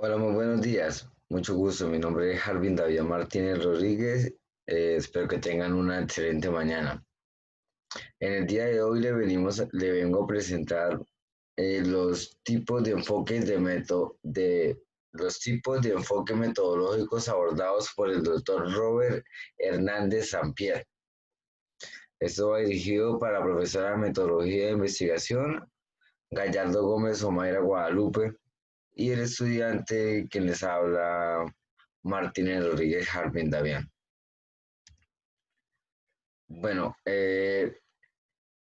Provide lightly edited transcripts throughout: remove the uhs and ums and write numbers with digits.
Hola, muy buenos días. Mucho gusto. Mi nombre es Harvin David Martínez Rodríguez. Espero que tengan una excelente mañana. En el día de hoy le vengo a presentar los tipos de enfoques de los tipos de enfoque metodológicos abordados por el doctor Robert Hernández Sampier. Esto va dirigido para la profesora de metodología de investigación Gallardo Gómez Omaira Guadalupe y el estudiante que les habla Martínez Rodríguez Harvin Davián. Bueno,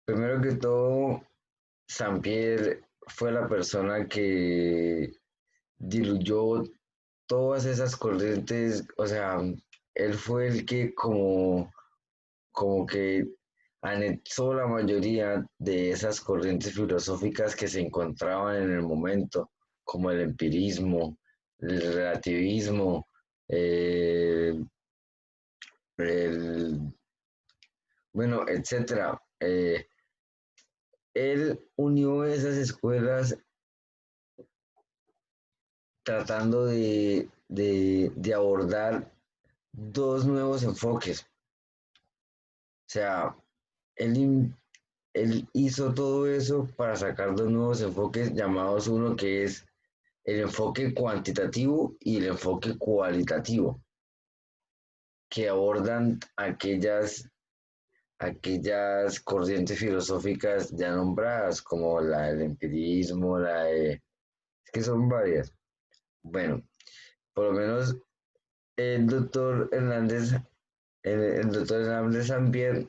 primero que todo, Sampier fue la persona que diluyó todas esas corrientes, o sea, él fue el que como que anexó la mayoría de esas corrientes filosóficas que se encontraban en el momento, como el empirismo, el relativismo, eh, el, bueno, etcétera. Él unió esas escuelas tratando de abordar dos nuevos enfoques. O sea, él, él hizo todo eso para sacar dos nuevos enfoques llamados uno que es el enfoque cuantitativo y el enfoque cualitativo, que abordan aquellas corrientes filosóficas ya nombradas, como la del empirismo, es que son varias. Bueno, por lo menos el doctor Hernández, el doctor Hernández Sampier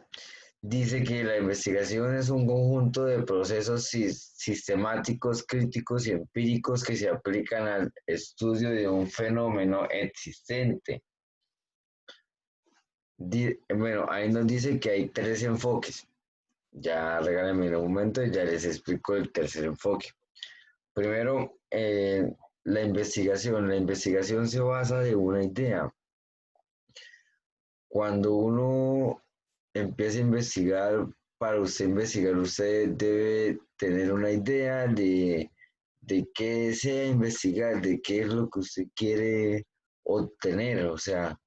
dice que la investigación es un conjunto de procesos sistemáticos, críticos y empíricos que se aplican al estudio de un fenómeno existente. Bueno, ahí nos dice que hay tres enfoques. Ya regálenme un momento y ya les explico el tercer enfoque. Primero, la investigación. La investigación se basa de una idea. Cuando uno empieza a investigar, para usted investigar, usted debe tener una idea de qué desea investigar, de qué es lo que usted quiere obtener. O sea,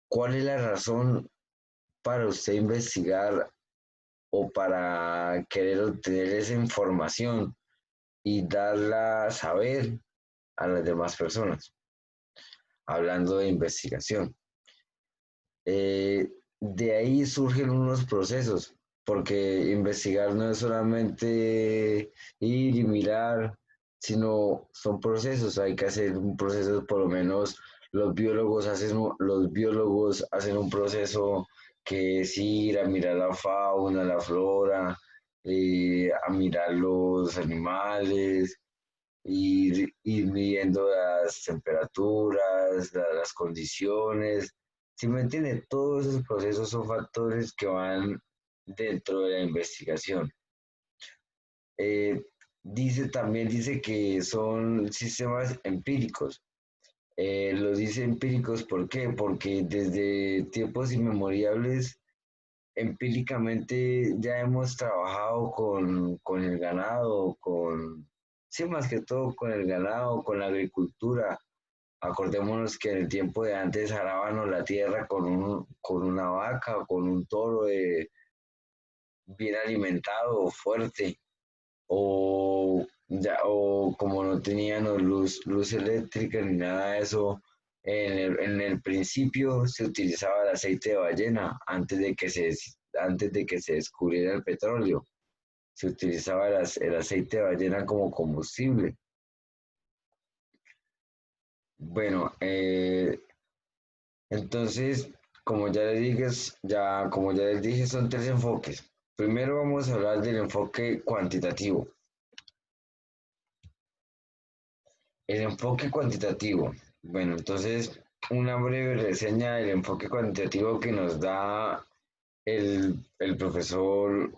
cuál es la razón para usted investigar o para querer obtener esa información y darla a saber a las demás personas, hablando de investigación. De ahí surgen unos procesos, porque investigar no es solamente ir y mirar, sino son procesos, hay que hacer un proceso, por lo menos los biólogos hacen un proceso que es ir a mirar la fauna, la flora, a mirar los animales, ir midiendo las temperaturas, las condiciones. ¿Sí me entiende? Todos esos procesos son factores que van dentro de la investigación. Eh, también dice que son sistemas empíricos. Los dice empíricos, ¿por qué? Porque desde tiempos inmemoriales, empíricamente ya hemos trabajado con el ganado, sí, más que todo con el ganado, con la agricultura. Acordémonos que en el tiempo de antes arábamos la tierra con una vaca o con un toro bien alimentado o fuerte, o como no tenían luz eléctrica ni nada de eso, en el principio se utilizaba el aceite de ballena antes de que se descubriera el petróleo. Se utilizaba el aceite de ballena como combustible. Bueno, entonces, como ya les dije, son tres enfoques. Primero vamos a hablar del enfoque cuantitativo. El enfoque cuantitativo. Bueno, entonces, una breve reseña del enfoque cuantitativo que nos da el, el profesor,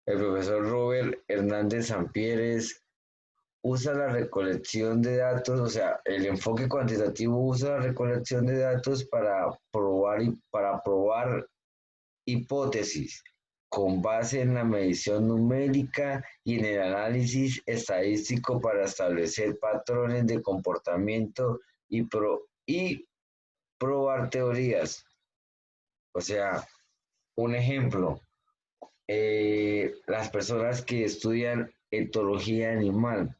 el profesor Robert Hernández Sampieres. Usa la recolección de datos, o sea, el enfoque cuantitativo usa la recolección de datos para probar hipótesis con base en la medición numérica y en el análisis estadístico para establecer patrones de comportamiento y probar teorías. O sea, un ejemplo, las personas que estudian etología animal,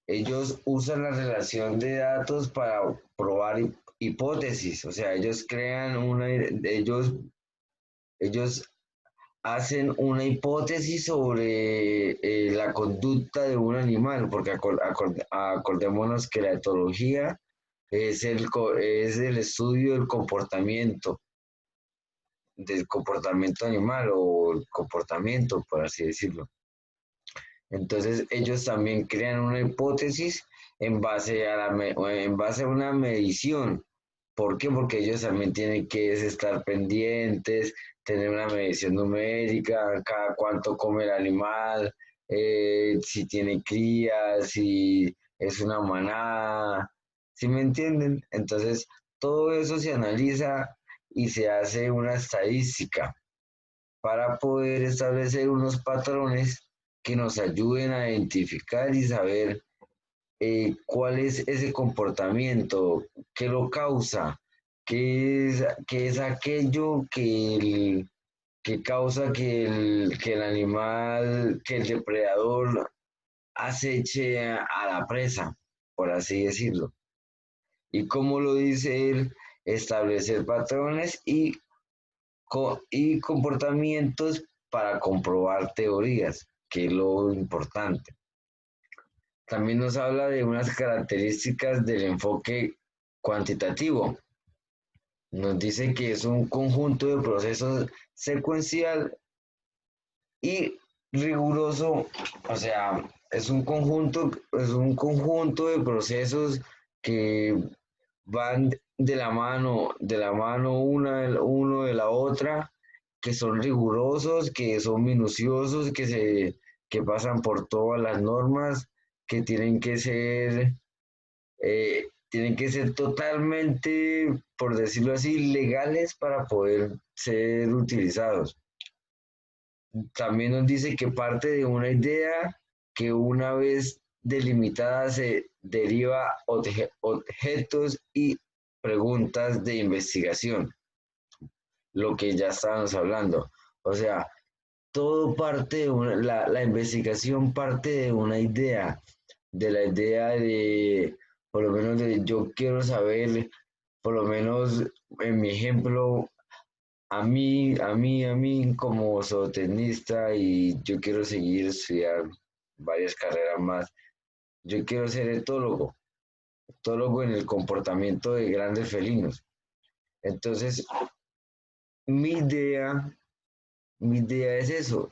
ellos usan la relación de datos para probar hipótesis, o sea, ellos hacen una hipótesis sobre la conducta de un animal, porque acordémonos que la etología es el estudio del comportamiento animal o el comportamiento, por así decirlo. Entonces ellos también crean una hipótesis en base a una medición. ¿Por qué? Porque ellos también tienen que estar pendientes, tener una medición numérica, cada cuánto come el animal, si tiene crías, si es una manada, ¿sí me entienden? Entonces, todo eso se analiza y se hace una estadística para poder establecer unos patrones que nos ayuden a identificar y saber cuál es ese comportamiento, qué lo causa, qué es aquello que causa que el animal, que el depredador aceche a la presa, por así decirlo. Y como lo dice él, establecer patrones y comportamientos para comprobar teorías, que es lo importante. También nos habla de unas características del enfoque cuantitativo. Nos dice que es un conjunto de procesos secuencial y riguroso, o sea, es un conjunto de procesos que van de la mano uno de la otra, que son rigurosos, que son minuciosos, que pasan por todas las normas, que tienen que ser totalmente, por decirlo así, legales para poder ser utilizados. También nos dice que parte de una idea que una vez delimitada se deriva objetos y preguntas de investigación, lo que ya estábamos hablando. O sea, todo parte de la investigación parte de la idea de, por lo menos de yo quiero saber, por lo menos en mi ejemplo, a mí como zootecnista y yo quiero seguir estudiar varias carreras más, yo quiero ser etólogo en el comportamiento de grandes felinos. Entonces, mi idea, mi idea es eso,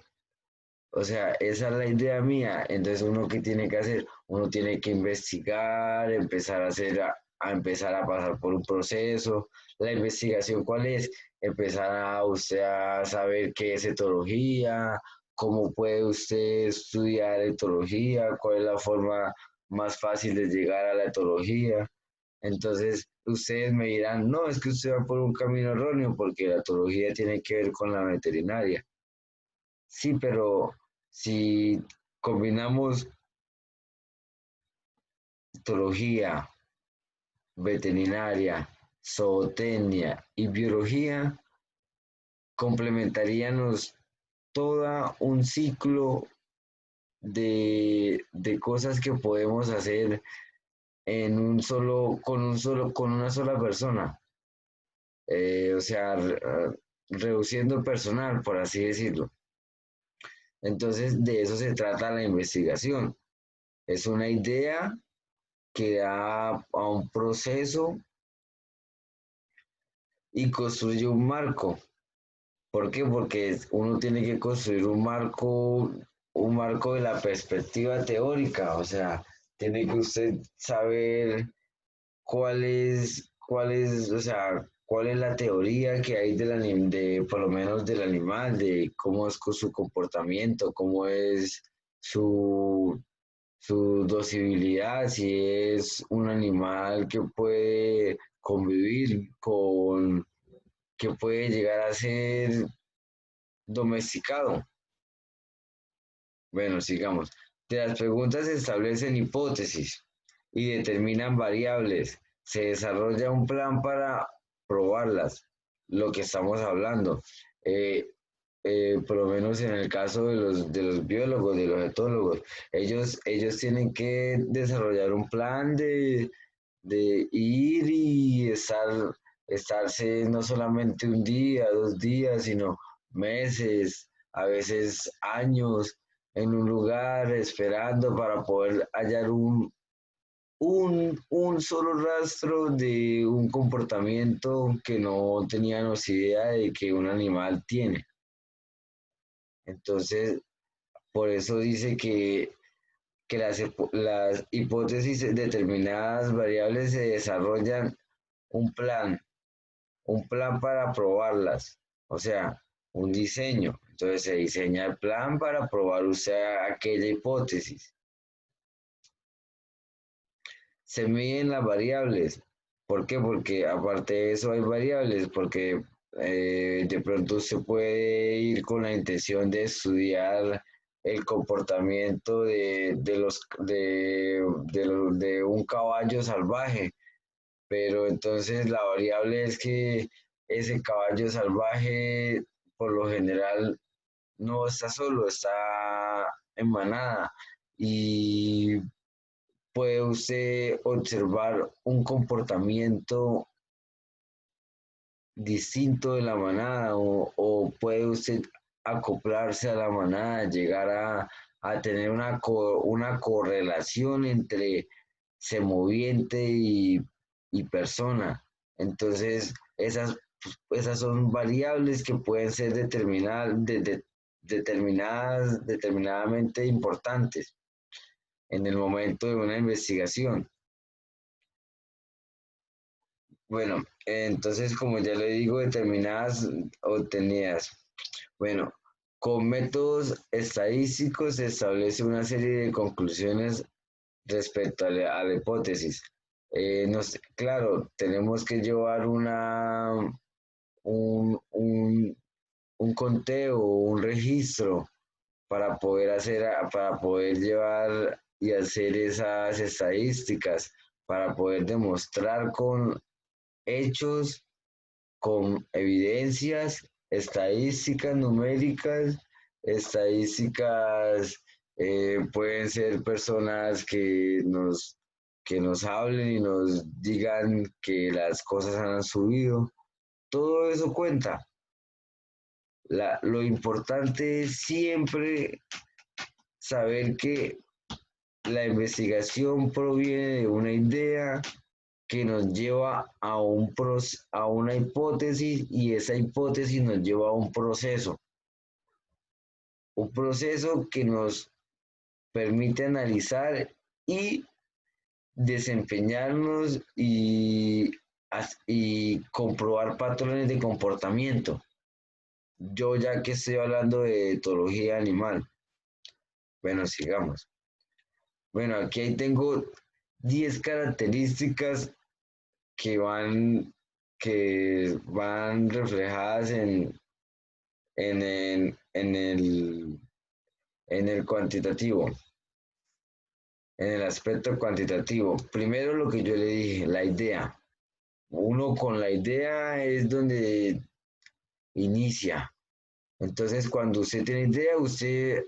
o sea, esa es la idea mía. Entonces, uno qué tiene que hacer, uno tiene que investigar, empezar a hacer, a empezar a pasar por un proceso. La investigación, ¿cuál es? Empezar a usted a saber qué es etología, cómo puede usted estudiar etología, cuál es la forma más fácil de llegar a la etología. Entonces, ustedes me dirán, no, es que usted va por un camino erróneo porque la etología tiene que ver con la veterinaria. Sí, pero si combinamos etología, veterinaria, zootecnia y biología, complementaríamos todo un ciclo de cosas que podemos hacer en con una sola persona. O sea, reduciendo personal, por así decirlo. Entonces, de eso se trata la investigación. Es una idea que da a un proceso y construye un marco. ¿Por qué? Porque uno tiene que construir un marco de la perspectiva teórica, o sea, tiene que usted saber o sea, cuál es la teoría que hay por lo menos del animal, de cómo es su comportamiento, cómo es su, su docibilidad, si es un animal que puede convivir que puede llegar a ser domesticado. Bueno, sigamos. De las preguntas se establecen hipótesis y determinan variables. Se desarrolla un plan para probarlas, lo que estamos hablando. Eh, por lo menos en el caso de los biólogos, de los etólogos, ellos tienen que desarrollar un plan de ir y estarse no solamente un día, 2 días, sino meses, a veces años en un lugar esperando para poder hallar un solo rastro de un comportamiento que no teníamos idea de que un animal tiene. Entonces, por eso dice que las hipótesis determinadas variables se desarrollan un plan, un plan para probarlas, o sea, un diseño. Entonces se diseña el plan para probar usted aquella hipótesis. Se miden las variables. ¿Por qué? Porque aparte de eso hay variables, porque de pronto usted puede ir con la intención de estudiar el comportamiento de un caballo salvaje, pero entonces la variable es que ese caballo salvaje por lo general no está solo, está en manada y puede usted observar un comportamiento distinto de la manada o puede usted acoplarse a la manada, llegar a tener una correlación entre semoviente y persona. Entonces, esas son variables que pueden ser determinadamente importantes en el momento de una investigación. Bueno, entonces, como ya le digo, determinadas obtenidas. Bueno, con métodos estadísticos se establece una serie de conclusiones respecto a la hipótesis. Claro, tenemos que llevar un, un, un conteo, un registro para poder llevar y hacer esas estadísticas, para poder demostrar con hechos, con evidencias, estadísticas numéricas, estadísticas, pueden ser personas que nos hablen y nos digan que las cosas han subido. Todo eso cuenta. Lo importante es siempre saber que la investigación proviene de una idea que nos lleva a una hipótesis y esa hipótesis nos lleva a un proceso que nos permite analizar y desempeñarnos y comprobar patrones de comportamiento. Yo ya que estoy hablando de etología animal, bueno, sigamos. Bueno, aquí tengo 10 características que van, que van reflejadas en el, en el, en el cuantitativo, en el aspecto cuantitativo. Primero lo que yo le dije, la idea. Uno con la idea es donde inicia. Entonces, cuando usted tiene idea, usted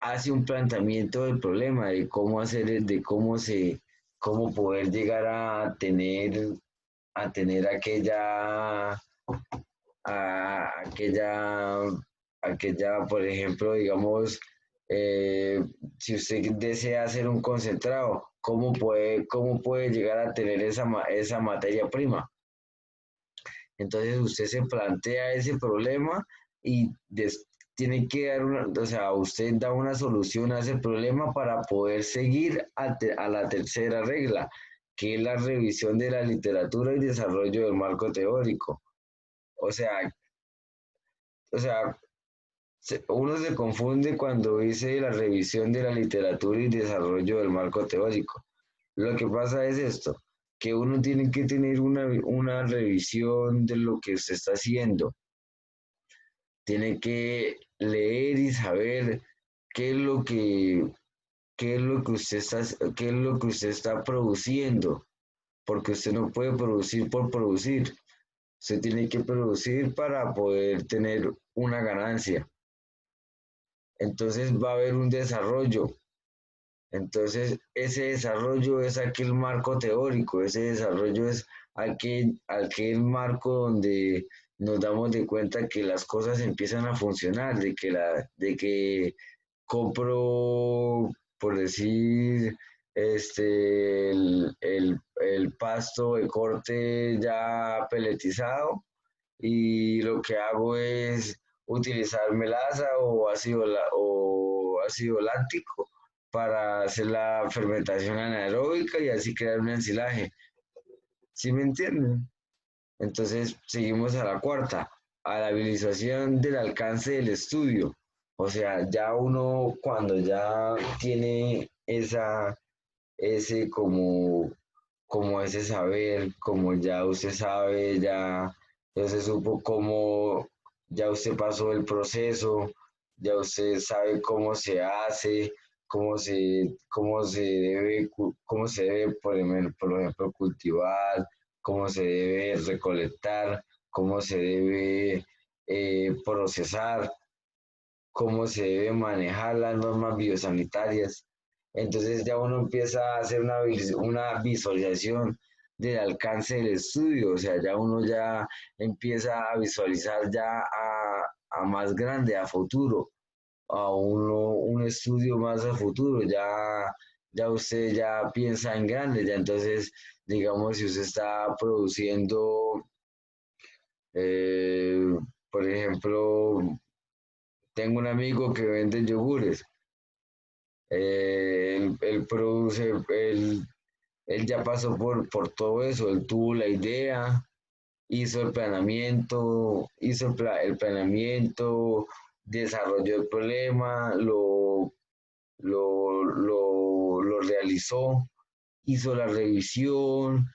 hace un planteamiento del problema, de cómo hacer, cómo poder llegar a tener aquella, por ejemplo, digamos, eh, si usted desea hacer un concentrado, cómo puede llegar a tener esa materia prima? Entonces usted se plantea ese problema y tiene que dar o sea, usted da una solución a ese problema para poder seguir a la tercera regla, que es la revisión de la literatura y desarrollo del marco teórico. O sea, o sea, uno se confunde cuando dice la revisión de la literatura y desarrollo del marco teórico. Lo que pasa es esto, que uno tiene que tener una revisión de lo que usted está haciendo. tiene que leer y saber qué es lo que, qué es lo que usted está, qué es lo que usted está produciendo, porque usted no puede producir por producir. Usted tiene que producir para poder tener una ganancia. Entonces va a haber un desarrollo. Entonces ese desarrollo es aquel marco teórico, ese desarrollo es aquel marco donde nos damos de cuenta que las cosas empiezan a funcionar, de que compro, por decir, el pasto de corte ya peletizado y lo que hago es utilizar melaza o ácido láctico para hacer la fermentación anaeróbica y así crear un ensilaje. ¿Sí me entienden? Entonces seguimos a la cuarta, a la habilitación del alcance del estudio. O sea, ya uno cuando ya tiene ese como ese saber, como ya usted sabe, ya se supo cómo, ya usted pasó el proceso, ya usted sabe cómo se hace, cómo se debe, por ejemplo, cultivar, cómo se debe recolectar, cómo se debe procesar, cómo se debe manejar las normas biosanitarias. Entonces ya uno empieza a hacer una visualización del alcance del estudio, o sea, ya uno ya empieza a visualizar ya a más grande, a futuro, un estudio más a futuro, ya usted ya piensa en grande, ya entonces, digamos, si usted está produciendo, eh, por ejemplo, tengo un amigo que vende yogures. Él produce, él ya pasó por todo eso, él tuvo la idea, hizo el planeamiento, el planeamiento, desarrolló el problema, lo realizó, hizo la revisión,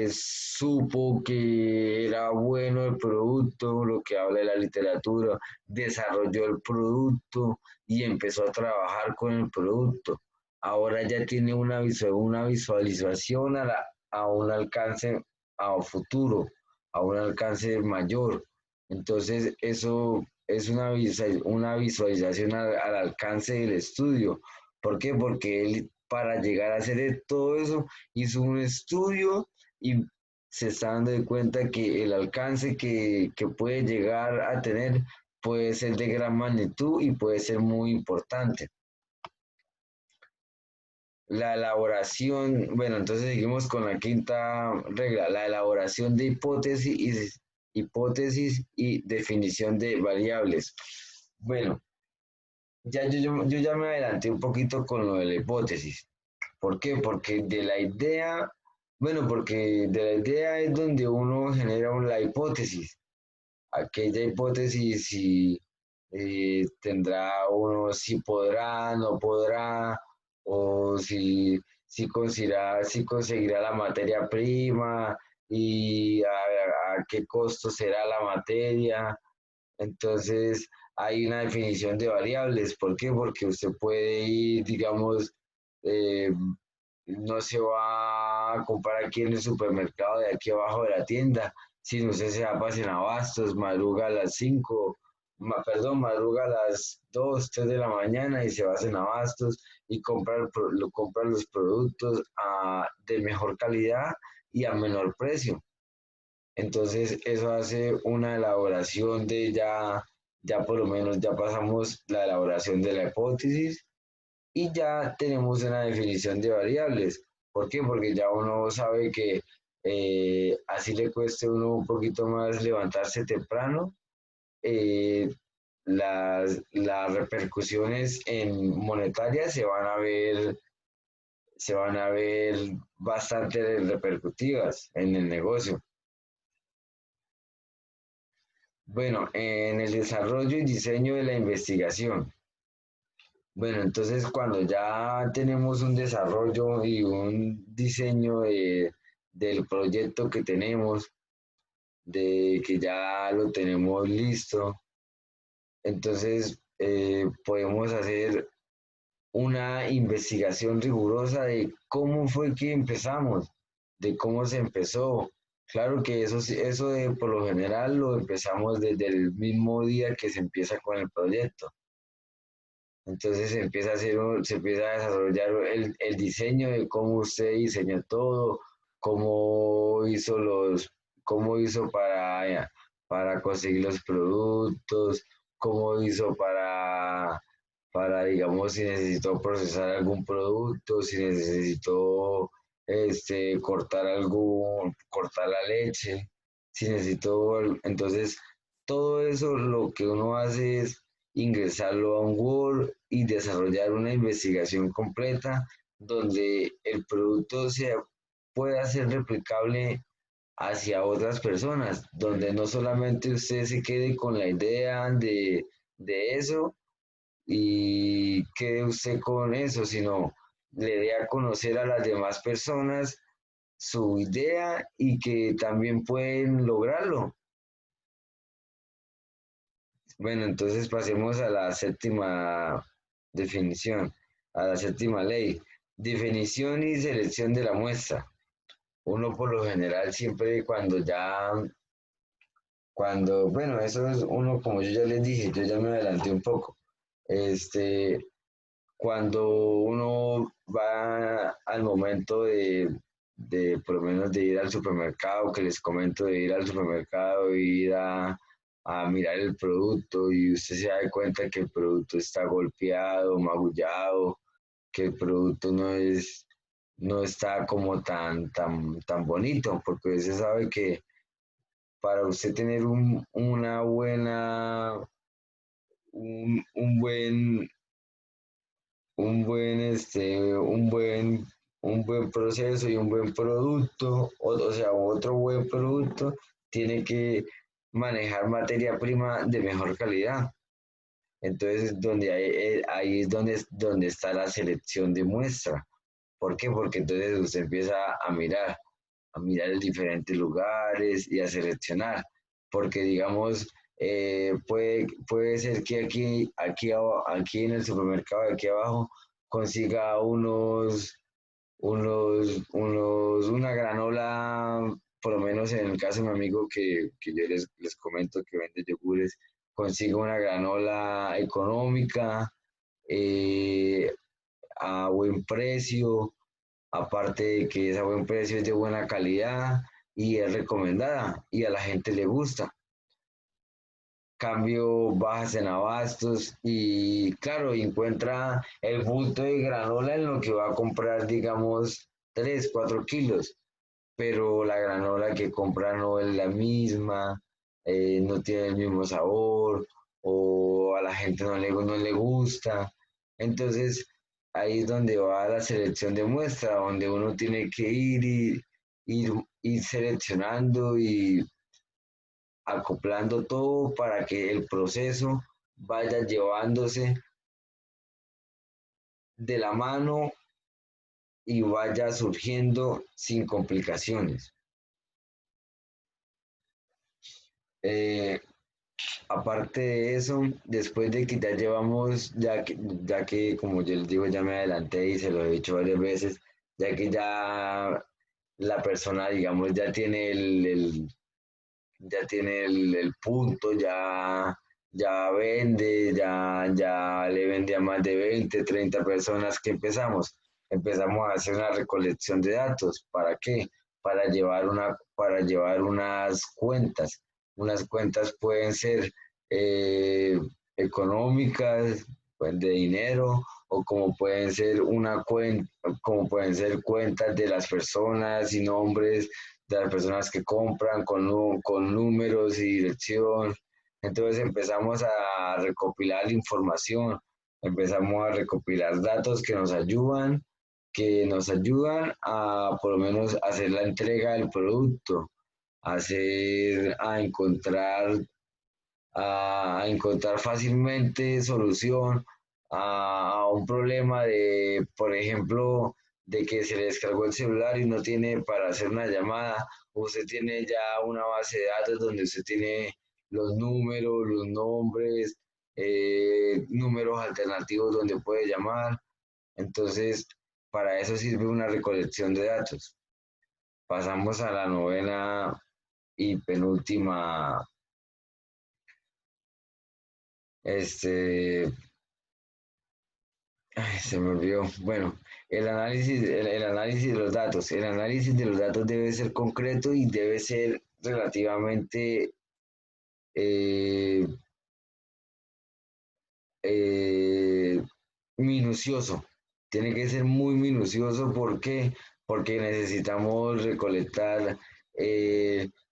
supo que era bueno el producto, lo que habla de la literatura, desarrolló el producto y empezó a trabajar con el producto. Ahora ya tiene una visualización a un alcance a futuro, a un alcance mayor. Entonces, eso es una visualización al alcance del estudio. ¿Por qué? Porque él, para llegar a hacer todo eso, hizo un estudio y se está dando de cuenta que el alcance que puede llegar a tener puede ser de gran magnitud y puede ser muy importante. La elaboración, bueno, entonces seguimos con la quinta regla, la elaboración de hipótesis y definición de variables. Bueno, yo ya me adelanté un poquito con lo de la hipótesis. ¿Por qué? Porque de la idea, bueno, porque de la idea es donde uno genera la hipótesis. Aquella hipótesis si tendrá uno, si podrá, no podrá, o si conseguirá la materia prima y a qué costo será la materia. Entonces, hay una definición de variables. ¿Por qué? Porque usted puede ir, digamos, eh, no se va a comprar aquí en el supermercado de aquí abajo de la tienda, sino usted se va para Abastos, madruga a las 5, madruga a las 2 3 de la mañana y se va a Abastos y compra los productos de mejor calidad y a menor precio. Entonces, eso hace una elaboración de ya por lo menos ya pasamos la elaboración de la hipótesis y ya tenemos una definición de variables. ¿Por qué? Porque ya uno sabe que así le cueste a uno un poquito más levantarse temprano, eh, las repercusiones en monetarias se van a ver bastante repercutivas en el negocio. Bueno, en el desarrollo y diseño de la investigación. Bueno, entonces cuando ya tenemos un desarrollo y un diseño del proyecto que tenemos, de que ya lo tenemos listo, Entonces, podemos hacer una investigación rigurosa de cómo fue que empezamos, de cómo se empezó. Claro que eso de, por lo general lo empezamos desde el mismo día que se empieza con el proyecto. Entonces se empieza a desarrollar el diseño de cómo usted diseñó todo, cómo hizo cómo hizo para conseguir los productos, cómo hizo digamos, si necesitó procesar algún producto, si necesitó cortar la leche, si necesitó, entonces todo eso lo que uno hace es ingresarlo a un Word y desarrollar una investigación completa donde el producto pueda ser replicable hacia otras personas, donde no solamente usted se quede con la idea de eso y quede usted con eso, sino le dé a conocer a las demás personas su idea y que también pueden lograrlo. Bueno, entonces pasemos a la séptima definición, a la séptima ley. Definición y selección de la muestra. Uno por lo general siempre bueno, eso es uno, como yo ya les dije, yo ya me adelanté un poco. Este, Cuando uno va al momento por lo menos de ir al supermercado, que les comento de ir al supermercado, ir a mirar el producto y usted se da cuenta que el producto está golpeado, magullado, que el producto no está como tan bonito, porque usted sabe que para usted tener una buena, un buen un buen proceso y un buen producto, o sea, otro buen producto, tiene que manejar materia prima de mejor calidad. Entonces, ahí es donde está la selección de muestra. ¿Por qué? Porque entonces usted empieza a mirar en diferentes lugares y a seleccionar. Porque, digamos, puede ser que aquí en el supermercado de aquí abajo consiga una granola, por lo menos en el caso de mi amigo que yo les comento que vende yogures, consiga una granola económica, eh, a buen precio, aparte de que es a buen precio, es de buena calidad y es recomendada y a la gente le gusta. Cambio bajas en abastos y claro, encuentra el bulto de granola en lo que va a comprar, digamos, 3 4 kilos, pero la granola que compra no es la misma, no tiene el mismo sabor o a la gente no le gusta. Entonces, ahí es donde va la selección de muestra, donde uno tiene que ir, ir seleccionando y acoplando todo para que el proceso vaya llevándose de la mano y vaya surgiendo sin complicaciones. Eh, Aparte de eso, después de que ya llevamos, ya que como yo les digo, ya me adelanté y se lo he dicho varias veces, ya que ya la persona, digamos, ya tiene el punto, ya vende, ya le vende a más de 20 30 personas que empezamos a hacer una recolección de datos. ¿Para qué? Para llevar unas cuentas pueden ser eh, económicas, pues, de dinero, o como pueden ser como pueden ser cuentas de las personas y nombres de las personas que compran con números y dirección. Entonces empezamos a recopilar información, empezamos a recopilar datos que nos ayudan a por lo menos hacer la entrega del producto, a encontrar fácilmente solución a un problema de, por ejemplo, de que se le descargó el celular y no tiene para hacer una llamada. Usted tiene ya una base de datos donde usted tiene los números, los nombres, números alternativos donde puede llamar. Entonces, para eso sirve una recolección de datos. Pasamos a la novena y penúltima, este, ay, se me olvidó. Bueno, el análisis de los datos. El análisis de los datos debe ser concreto y debe ser relativamente eh, eh, minucioso. Tiene que ser muy minucioso porque necesitamos recolectar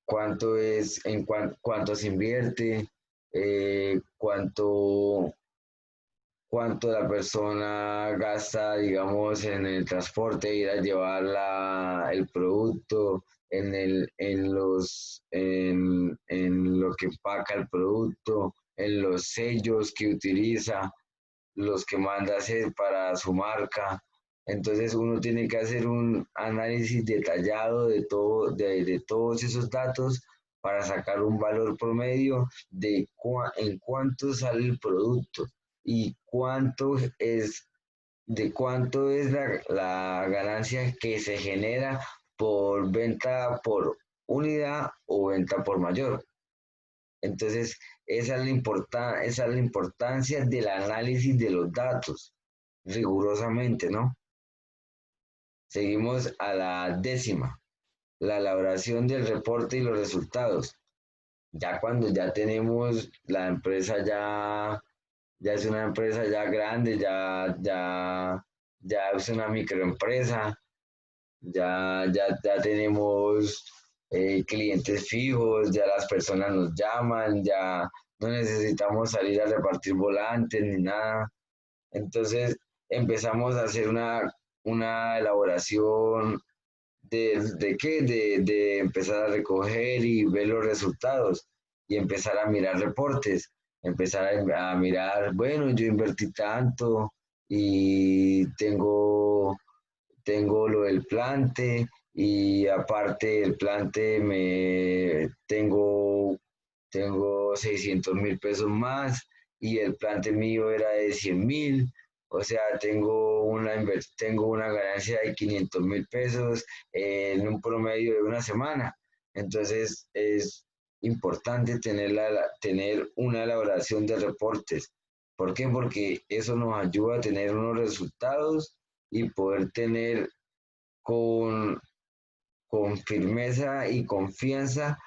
cuánto es, cuánto se invierte, cuánto la persona gasta, digamos, en el transporte, ir a llevar el producto, en lo que empaca el producto, en los sellos que utiliza, los que manda hacer para su marca. Entonces uno tiene que hacer un análisis detallado de todos esos datos para sacar un valor promedio en cuánto sale el producto y de cuánto es la ganancia que se genera por venta por unidad o venta por mayor. Entonces, esa es la importancia del análisis de los datos, rigurosamente, ¿no? Seguimos a la décima, la elaboración del reporte y los resultados. Ya cuando ya tenemos la empresa ya es una empresa ya grande, ya es una microempresa, ya tenemos clientes fijos, ya las personas nos llaman, ya no necesitamos salir a repartir volantes ni nada. Entonces empezamos a hacer una elaboración de qué, de empezar a recoger y ver los resultados y empezar a mirar reportes, empezar a mirar, bueno, yo invertí tanto y tengo lo del plante y aparte del plante tengo 600.000 pesos más y el plante mío era de 100.000, o sea, tengo una ganancia de 500.000 pesos en un promedio de una semana. Entonces es importante tener una elaboración de reportes. ¿Por qué? Porque eso nos ayuda a tener unos resultados y poder tener con, con firmeza y confianza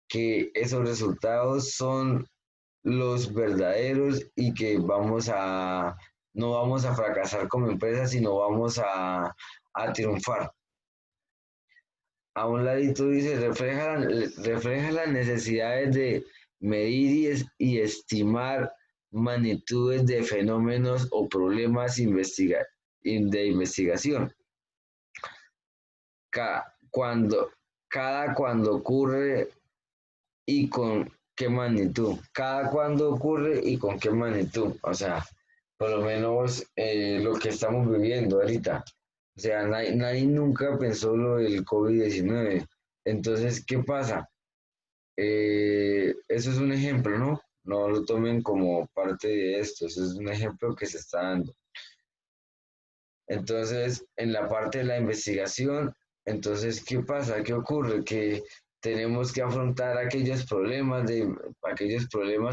que esos resultados son los verdaderos y que no vamos a fracasar como empresa, sino vamos a triunfar. A un ladito dice, refleja las necesidades de medir y estimar magnitudes de fenómenos o problemas de investigación. Cuando, cuando ocurre y con qué magnitud. Cada cuando ocurre y con qué magnitud. O sea, por lo menos lo que estamos viviendo ahorita. O sea, nadie nunca pensó lo del COVID-19. Entonces, ¿qué pasa? Eso es un ejemplo, ¿no? No lo tomen como parte de esto. Eso es un ejemplo que se está dando. Entonces, en la parte de la investigación, entonces, ¿qué pasa? ¿Qué ocurre? Que tenemos que afrontar aquellos problemas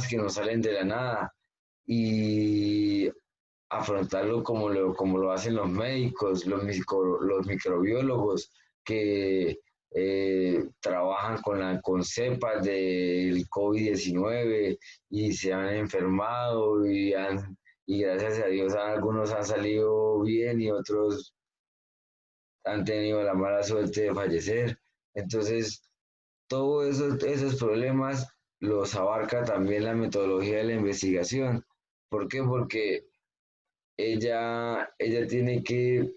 que nos salen de la nada y afrontarlo como lo hacen los médicos, los microbiólogos que trabajan con cepas del COVID-19 y se han enfermado y gracias a Dios algunos han salido bien y otros han tenido la mala suerte de fallecer. Entonces, todos esos problemas los abarca también la metodología de la investigación. ¿Por qué? Porque ella tiene que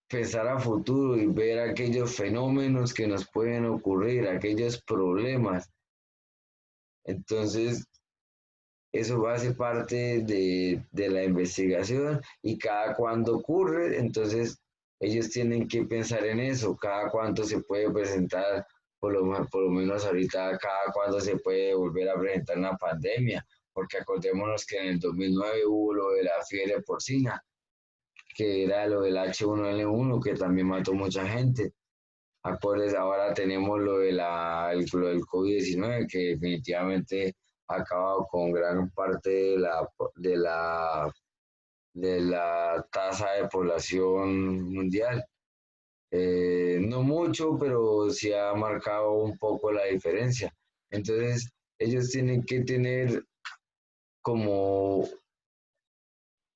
pensar a futuro y ver aquellos fenómenos que nos pueden ocurrir, aquellos problemas. Entonces, eso hace parte de la investigación y cada cuando ocurre, entonces ellos tienen que pensar en eso, cada cuánto se puede presentar por lo menos ahorita cada cuando se puede volver a presentar una pandemia, porque acordémonos que en el 2009 hubo lo de la fiebre porcina, que era lo del H1N1, que también mató mucha gente. Acuérdense, ahora tenemos lo del COVID-19, que definitivamente ha acabado con gran parte de la, de la tasa de población mundial. No mucho, pero sí ha marcado un poco la diferencia. Entonces, ellos tienen que tener como,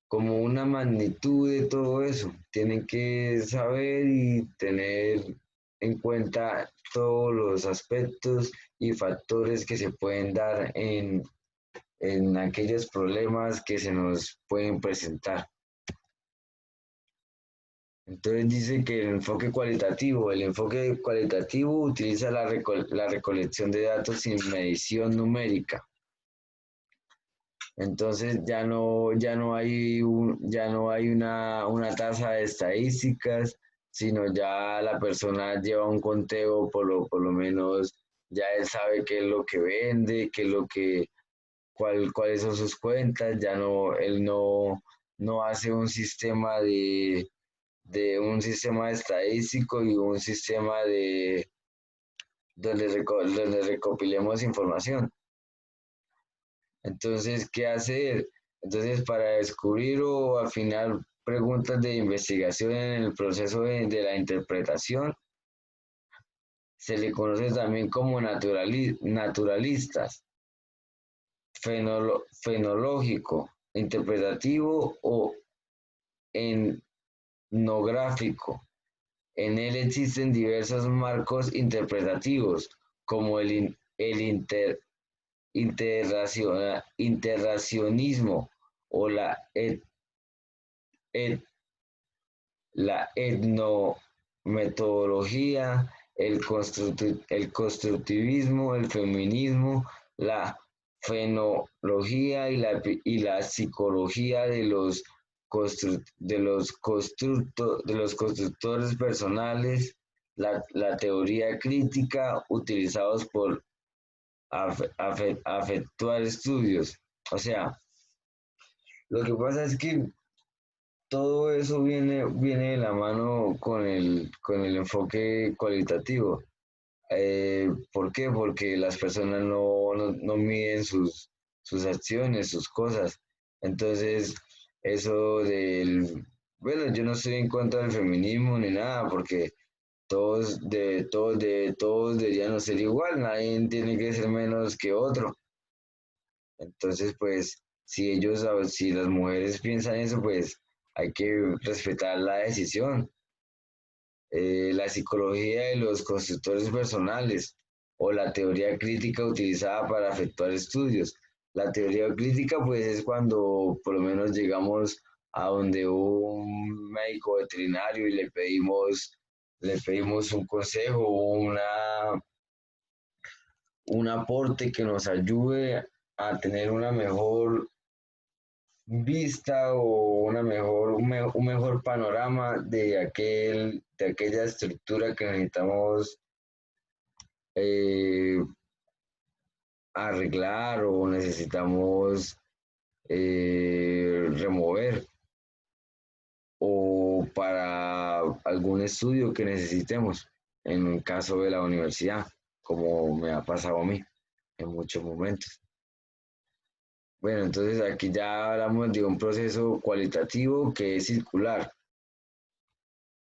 como una magnitud de todo eso. Tienen que saber y tener en cuenta todos los aspectos y factores que se pueden dar en aquellos problemas que se nos pueden presentar. Entonces dice que el enfoque cualitativo utiliza la recolección de datos sin medición numérica. Entonces ya no hay una tasa de estadísticas, sino ya la persona lleva un conteo, por lo menos ya él sabe qué es lo que vende, qué es lo que, cuáles son sus cuentas, ya no, él no hace un sistema de un sistema estadístico y un sistema de donde recopilemos información. Entonces, ¿qué hacer? Entonces, para descubrir o afinar preguntas de investigación en el proceso de la interpretación, se le conoce también como naturalistas, fenológico, interpretativo o etnográfico. En él existen diversos marcos interpretativos, como interracionismo o et- la etnometodología, el constructivismo, el feminismo, la fenología y la psicología de los constructores personales, la teoría crítica utilizados por afectuar estudios. O sea, lo que pasa es que todo eso viene de la mano con el enfoque cualitativo. ¿Por qué? Porque las personas no miden sus acciones, sus cosas. Entonces, eso bueno, yo no estoy en contra del feminismo ni nada, porque todos deberían ser igual, nadie tiene que ser menos que otro. Entonces, pues, si las mujeres piensan eso, pues hay que respetar la decisión. La psicología de los constructores personales o la teoría crítica utilizada para efectuar estudios. La teoría crítica, pues, es cuando por lo menos llegamos a donde un médico veterinario y le pedimos un consejo o un aporte que nos ayude a tener una mejor vista o un mejor panorama de aquella estructura que necesitamos eh, arreglar o necesitamos remover o para algún estudio que necesitemos, en un caso de la universidad, como me ha pasado a mí en muchos momentos. Bueno, entonces aquí ya hablamos de un proceso cualitativo que es circular,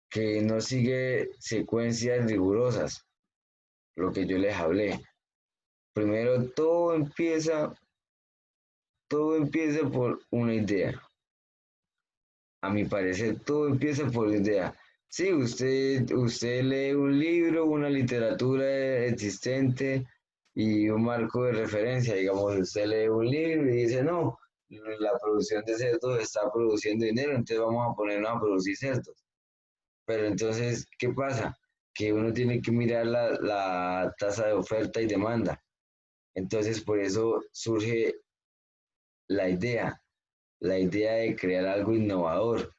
que no sigue secuencias rigurosas, lo que yo les hablé. Primero, todo empieza por una idea. A mi parecer, todo empieza por idea. Sí, usted lee un libro, una literatura existente y un marco de referencia. Digamos, usted lee un libro y dice, no, la producción de cerdos está produciendo dinero, entonces vamos a ponernos a producir cerdos. Pero entonces, ¿qué pasa? Que uno tiene que mirar la tasa de oferta y demanda. Entonces, por eso surge la idea, la idea de crear algo innovador,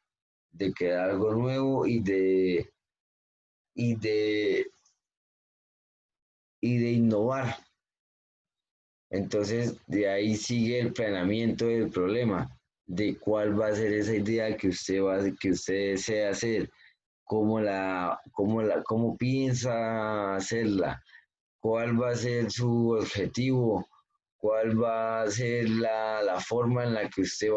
de crear algo nuevo y de y de innovar. Entonces, de ahí sigue el planeamiento del problema, de cuál va a ser esa idea que usted desea hacer, cómo piensa hacerla, cuál va a ser su objetivo, cuál va a ser la forma en la que usted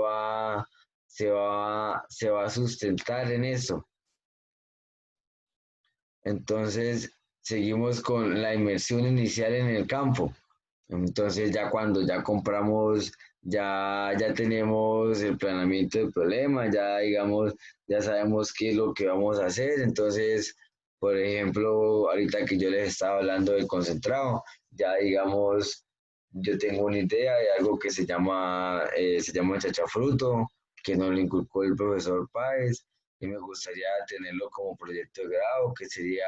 se va a sustentar en eso. Entonces, seguimos con la inmersión inicial en el campo. Entonces, ya cuando ya compramos, ya tenemos el planeamiento del problema, ya digamos, ya sabemos qué es lo que vamos a hacer. Entonces, por ejemplo, ahorita que yo les estaba hablando del concentrado, ya digamos, yo tengo una idea de algo que se llama chachafruto, que nos lo inculcó el profesor Páez, y me gustaría tenerlo como proyecto de grado, que sería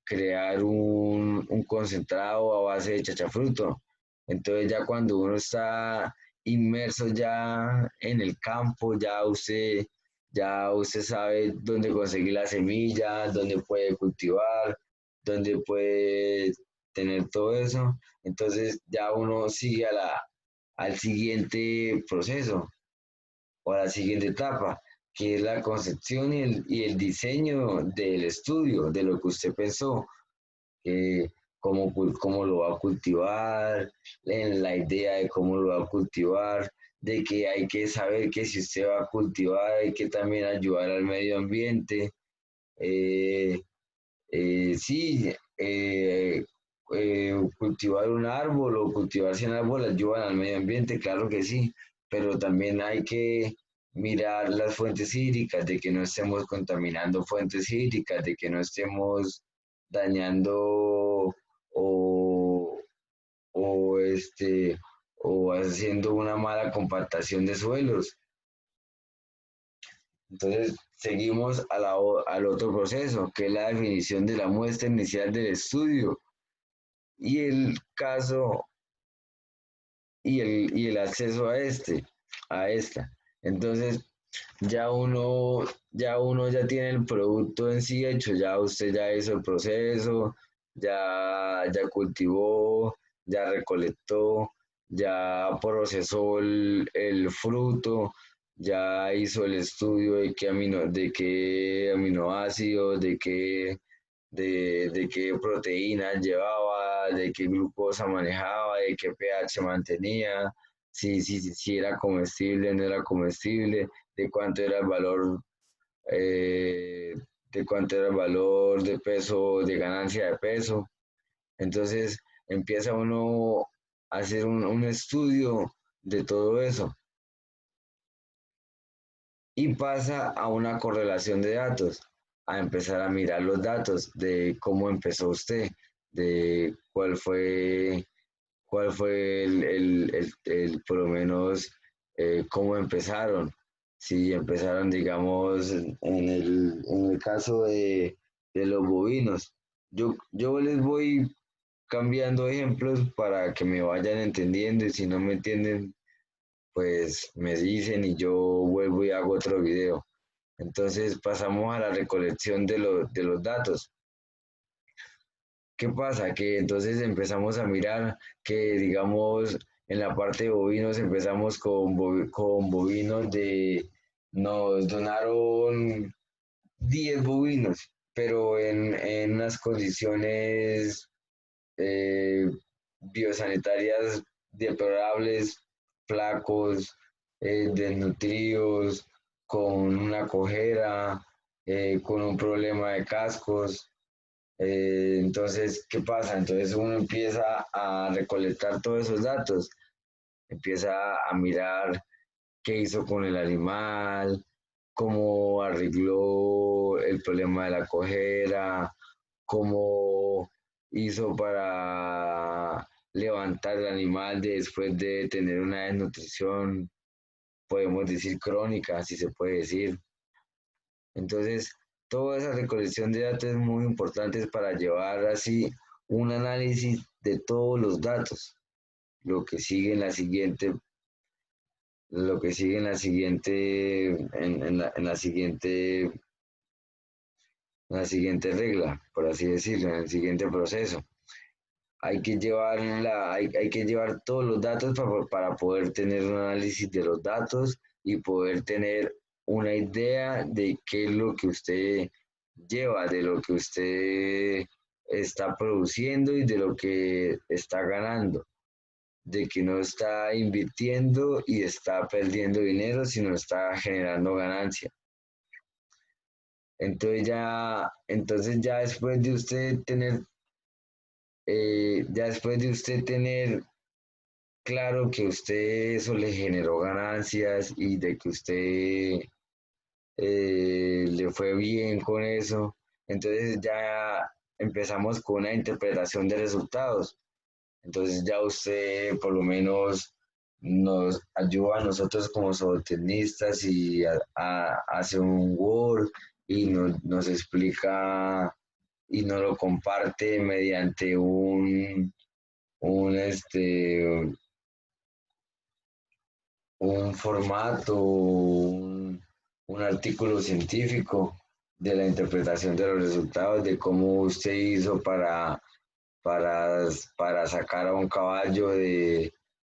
crear un concentrado a base de chachafruto. Entonces ya cuando uno está inmerso ya en el campo, ya usted sabe dónde conseguir la semilla, dónde puede cultivar, dónde puede tener todo eso. Entonces ya uno sigue al siguiente proceso o a la siguiente etapa, que es la concepción y el diseño del estudio, de lo que usted pensó, cómo lo va a cultivar, en la idea de cómo lo va a cultivar, de que hay que saber que si usted va a cultivar hay que también ayudar al medio ambiente. Eh, sí, cultivar un árbol o cultivar 100 árboles ayudan al medio ambiente, claro que sí, pero también hay que mirar las fuentes hídricas, de que no estemos contaminando fuentes hídricas, de que no estemos dañando o, o, este, o haciendo una mala compactación de suelos. Entonces, seguimos al otro proceso, que es la definición de la muestra inicial del estudio y el caso y el acceso a esta. Entonces, ya uno ya tiene el producto en sí hecho, ya usted ya hizo el proceso, ya cultivó, ya recolectó, ya procesó el fruto, ya hizo el estudio de qué aminoácidos, de qué proteínas llevaba, de qué glucosa manejaba, de qué pH mantenía, si era comestible, no era comestible, de cuánto era el valor, eh, de cuánto era el valor de peso, de ganancia de peso. Entonces empieza uno a hacer un estudio de todo eso y pasa a una correlación de datos, a empezar a mirar los datos de cómo empezó usted, de cuál fue por lo menos, cómo empezaron. Si empezaron, digamos, en el caso de los bovinos. Yo les voy cambiando ejemplos para que me vayan entendiendo y si no me entienden, pues me dicen y yo vuelvo y hago otro video. Entonces pasamos a la recolección de los datos. ¿Qué pasa? Que entonces empezamos a mirar que, digamos, en la parte de bovinos empezamos con bovinos nos donaron 10 bovinos, pero en unas condiciones eh, biosanitarias deplorables, flacos, desnutridos, con una cojera, con un problema de cascos. Entonces, ¿qué pasa? Entonces uno empieza a recolectar todos esos datos, empieza a mirar qué hizo con el animal, cómo arregló el problema de la cojera, cómo hizo para levantar el animal después de tener una desnutrición, podemos decir crónica, si se puede decir. Entonces, toda esa recolección de datos es muy importante para llevar así un análisis de todos los datos, lo que sigue en la siguiente, lo que sigue en la siguiente, en la siguiente regla, por así decirlo, en el siguiente proceso. hay que llevar todos los datos para poder tener un análisis de los datos y poder tener una idea de qué es lo que usted lleva, de lo que usted está produciendo y de lo que está ganando, de que no está invirtiendo y está perdiendo dinero, sino está generando ganancia. Entonces ya después de usted tener, ya después de usted tener claro que usted eso le generó ganancias y de que usted le fue bien con eso, entonces ya empezamos con una interpretación de resultados. Entonces ya usted por lo menos nos ayuda a nosotros como zootecnistas y hace un Word y nos explica y nos lo comparte mediante un, este, un formato, un artículo científico de la interpretación de los resultados, de cómo usted hizo para sacar a un caballo de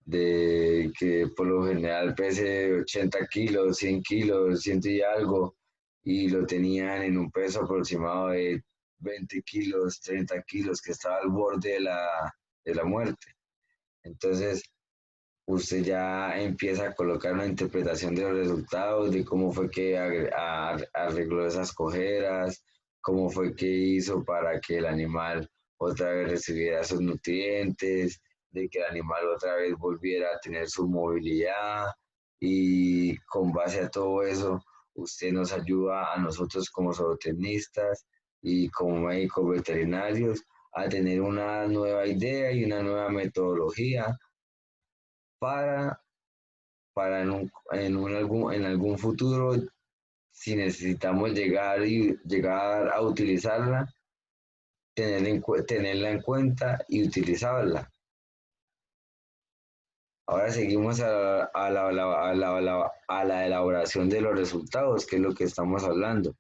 que por lo general pese 80 kilos, 100 kilos, ciento y algo, y lo tenían en un peso aproximado de 20 kilos, 30 kilos, que estaba al borde de la muerte. Entonces, usted ya empieza a colocar una interpretación de los resultados, de cómo fue que arregló esas cojeras, cómo fue que hizo para que el animal otra vez recibiera sus nutrientes, de que el animal otra vez volviera a tener su movilidad y con base a todo eso, usted nos ayuda a nosotros como zootecnistas y como médicos veterinarios a tener una nueva idea y una nueva metodología para, en algún futuro, si necesitamos llegar a utilizarla, tenerla en cuenta y utilizarla. Ahora seguimos a la elaboración de los resultados, que es lo que estamos hablando.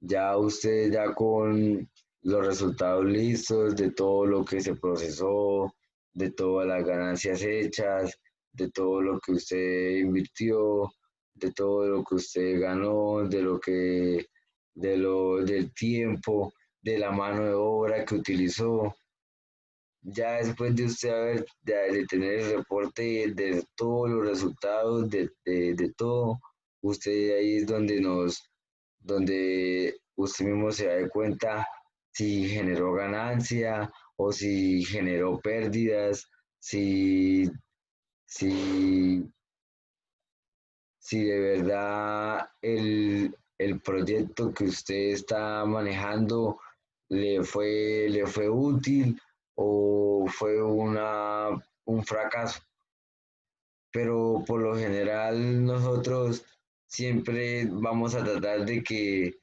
Ya usted ya con los resultados listos de todo lo que se procesó, de todas las ganancias hechas, de todo lo que usted invirtió, de todo lo que usted ganó, del tiempo, de la mano de obra que utilizó. Ya después de usted de tener el reporte de todos los resultados, de todo, usted ahí es donde usted mismo se da cuenta si generó ganancia o si generó pérdidas, si, si de verdad el proyecto que usted está manejando le fue útil o fue un fracaso. Pero por lo general nosotros siempre vamos a tratar de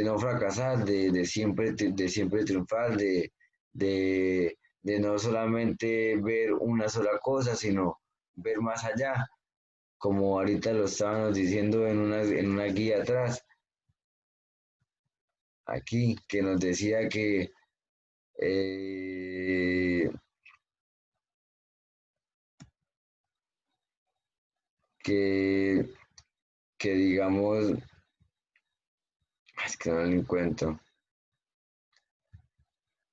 no fracasar, de siempre triunfar, de no solamente ver una sola cosa, sino ver más allá, como ahorita lo estábamos diciendo en una guía atrás, aquí, que nos decía eh, que, que digamos, es que no lo encuentro,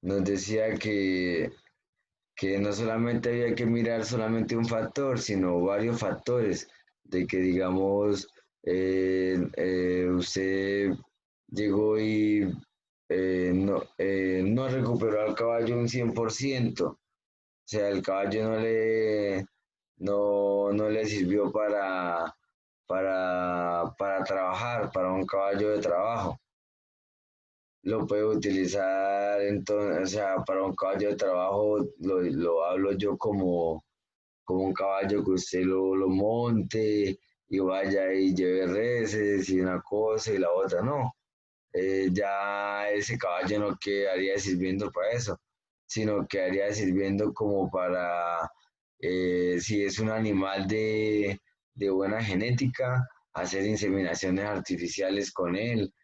nos decía que no solamente había que mirar solamente un factor, sino varios factores, de que digamos, usted llegó y no recuperó al caballo un 100%, o sea, el caballo no le sirvió para trabajar, para un caballo de trabajo. Lo puede utilizar entonces, o sea, para un caballo de trabajo lo hablo yo como un caballo que usted lo monte y vaya y lleve reses y una cosa y la otra, no. Ya ese caballo no quedaría sirviendo para eso, sino quedaría sirviendo como para, si es un animal de buena genética, hacer inseminaciones artificiales con él,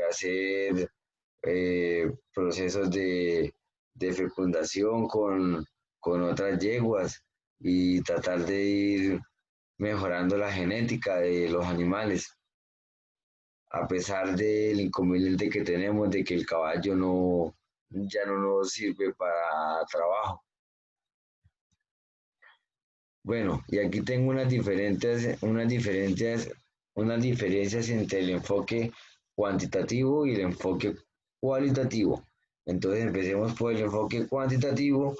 hacer procesos de fecundación con otras yeguas y tratar de ir mejorando la genética de los animales, a pesar del inconveniente que tenemos de que el caballo ya no nos sirve para trabajo. Bueno, y aquí tengo unas diferencias entre el enfoque cuantitativo y el enfoque cualitativo. Entonces empecemos por el enfoque cuantitativo,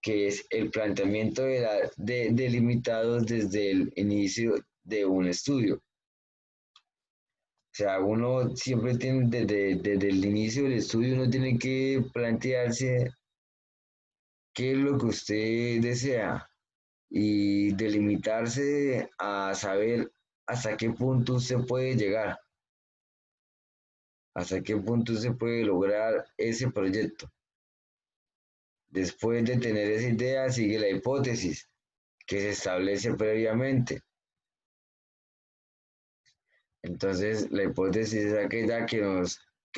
que es el planteamiento de limitados desde el inicio de un estudio. O sea, uno siempre tiene, desde el inicio del estudio, uno tiene que plantearse qué es lo que usted desea y delimitarse a saber hasta qué punto usted puede llegar, hasta qué punto usted puede lograr ese proyecto. Después de tener esa idea, sigue la hipótesis que se establece previamente. Entonces, la hipótesis es aquella que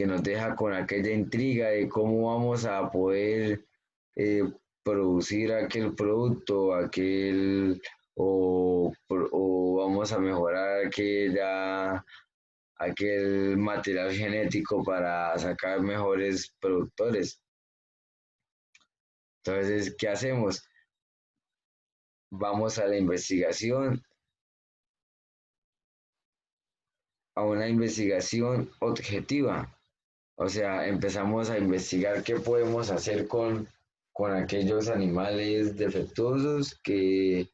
nos deja con aquella intriga de cómo vamos a poder eh, producir aquel producto, o vamos a mejorar aquel material genético para sacar mejores productores. Entonces, ¿qué hacemos? Vamos a la investigación, a una investigación objetiva. O sea, empezamos a investigar qué podemos hacer con aquellos animales defectuosos que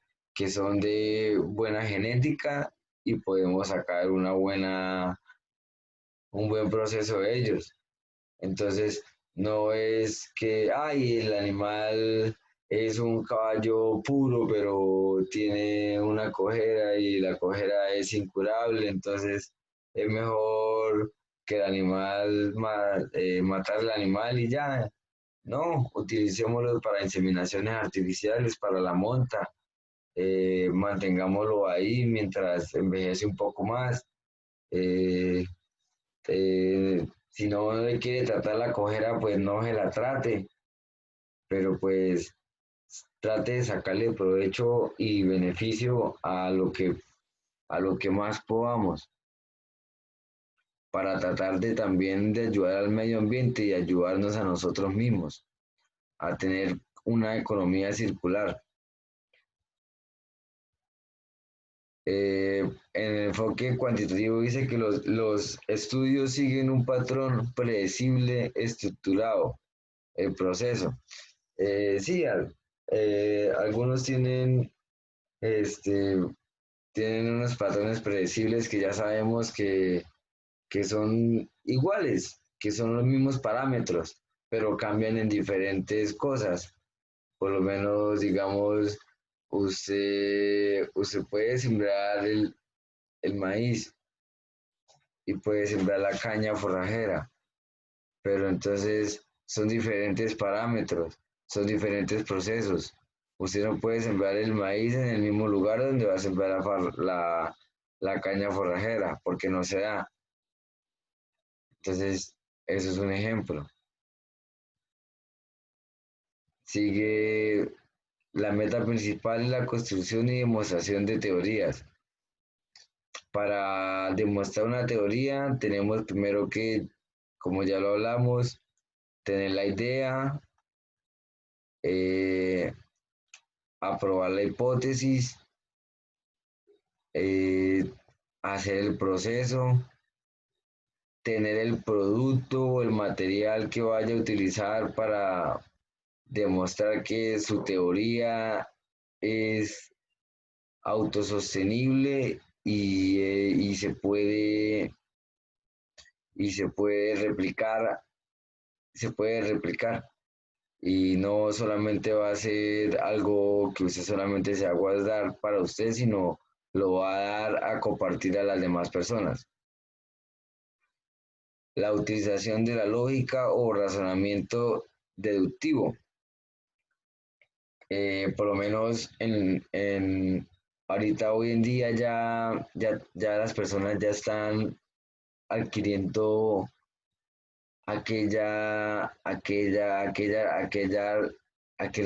son de buena genética y podemos sacar un buen proceso de ellos. Entonces, no es que, ay, el animal es un caballo puro, pero tiene una cojera y la cojera es incurable, entonces es mejor que matar al animal y ya. No, utilicémoslo para inseminaciones artificiales, para la monta, mantengámoslo ahí mientras envejece un poco más. eh, si no le quiere tratar la cojera, pues no se la trate, pero pues trate de sacarle provecho y beneficio a lo que más podamos, para tratar de también de ayudar al medio ambiente y ayudarnos a nosotros mismos a tener una economía circular. En el enfoque cuantitativo dice que los estudios siguen un patrón predecible, estructurado, el proceso. Sí, algunos este, tienen unos patrones predecibles que ya sabemos que son iguales, que son los mismos parámetros, pero cambian en diferentes cosas. Por lo menos, digamos, usted puede sembrar el maíz y puede sembrar la caña forrajera, pero entonces son diferentes parámetros, son diferentes procesos. Usted no puede sembrar el maíz en el mismo lugar donde va a sembrar la caña forrajera, porque no se da. Entonces, eso es un ejemplo. Sigue la meta principal es la construcción y demostración de teorías. Para demostrar una teoría, tenemos primero que, como ya lo hablamos, tener la idea, eh, aprobar la hipótesis, eh, hacer el proceso, tener el producto o el material que vaya a utilizar para demostrar que su teoría es autosostenible y se puede replicar. Y no solamente va a ser algo que usted solamente se va a guardar para usted, sino lo va a dar a compartir a las demás personas. La utilización de la lógica o razonamiento deductivo. Por lo menos ahorita hoy en día ya las personas ya están adquiriendo aquel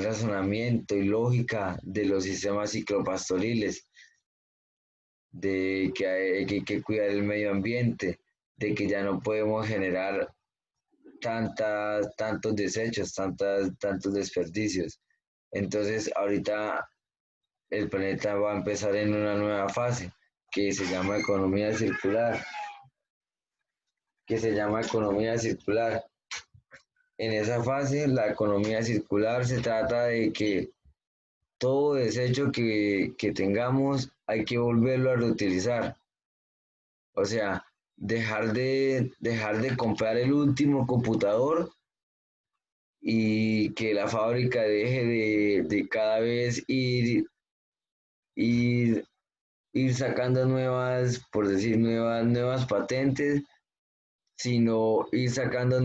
razonamiento y lógica de los sistemas ciclopastoriles, de que hay que cuidar el medio ambiente, de que ya no podemos generar tantos desechos, tantos desperdicios. Entonces, ahorita el planeta va a empezar en una nueva fase que se llama economía circular, que se llama economía circular. En esa fase, la economía circular se trata de que todo desecho que tengamos hay que volverlo a reutilizar. O sea, dejar de comprar el último computador y que la fábrica deje de cada vez ir, ir sacando nuevas, por decir, nuevas patentes, sino ir sacando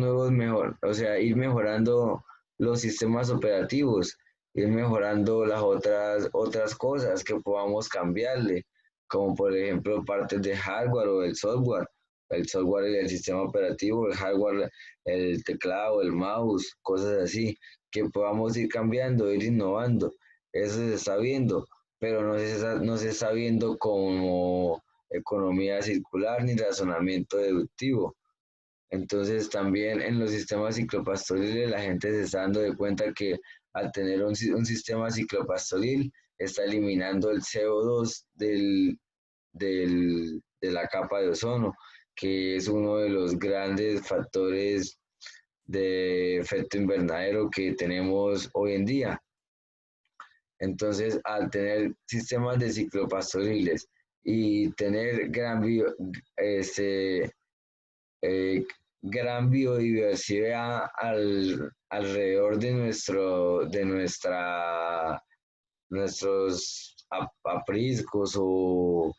o sea, ir mejorando los sistemas operativos, ir mejorando las otras cosas que podamos cambiarle, como por ejemplo partes de hardware o el software y el sistema operativo, el hardware, el teclado, el mouse, cosas así, que podamos ir cambiando, ir innovando. Eso se está viendo, pero no se está viendo como economía circular ni razonamiento deductivo. Entonces también en los sistemas ciclopastoriles la gente se está dando de cuenta que al tener un sistema ciclopastoril está eliminando el CO2 de la capa de ozono, que es uno de los grandes factores de efecto invernadero que tenemos hoy en día. Entonces, al tener sistemas de ciclopastoriles y tener eh, gran biodiversidad alrededor de nuestros apriscos o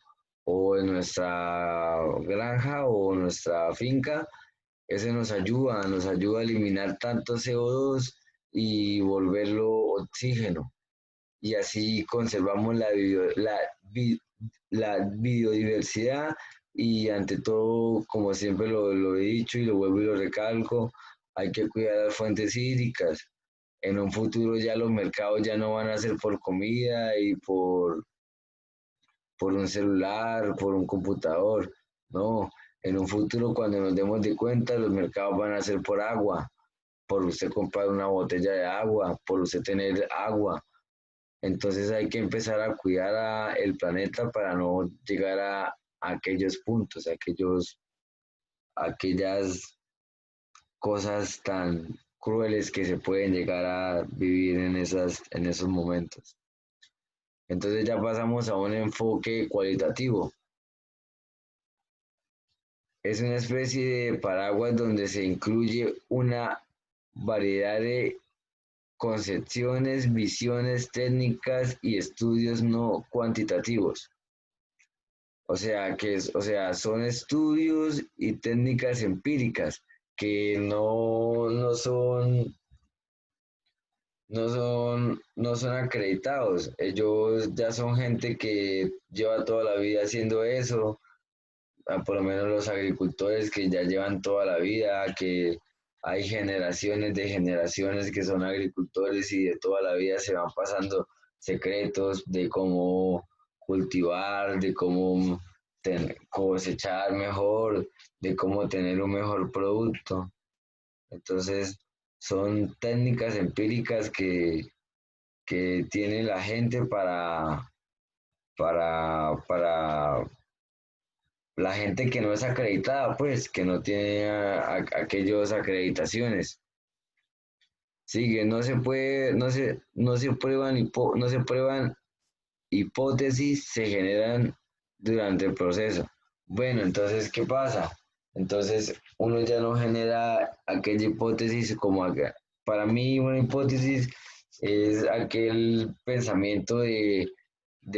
en nuestra granja o nuestra finca, eso nos ayuda a eliminar tanto CO2 y volverlo oxígeno. Y así conservamos la biodiversidad y ante todo, como siempre lo he dicho y lo vuelvo y lo recalco, hay que cuidar las fuentes hídricas. En un futuro ya los mercados ya no van a ser por comida y por un celular, por un computador, no. En un futuro cuando nos demos de cuenta los mercados van a ser por agua, por usted comprar una botella de agua, por usted tener agua. Entonces hay que empezar a cuidar el planeta para no llegar a aquellos puntos, aquellas cosas tan crueles que se pueden llegar a vivir en esos momentos. Entonces ya pasamos a un enfoque cualitativo. Es una especie de paraguas donde se incluye una variedad de concepciones, visiones, técnicas y estudios no cuantitativos. O sea, son estudios y técnicas empíricas que no son acreditados. Ellos ya son gente que lleva toda la vida haciendo eso, por lo menos los agricultores que ya llevan toda la vida, que hay generaciones de generaciones que son agricultores y de toda la vida se van pasando secretos de cómo cultivar, de cómo cosechar mejor, de cómo tener un mejor producto. Entonces, son técnicas empíricas que tiene la gente para la gente que no es acreditada, pues, que no tiene aquellas acreditaciones. Sí, que no se prueban hipótesis, se generan durante el proceso. Bueno, entonces, ¿qué pasa? Entonces, uno ya no genera aquella hipótesis como acá. Para mí, una hipótesis es aquel pensamiento de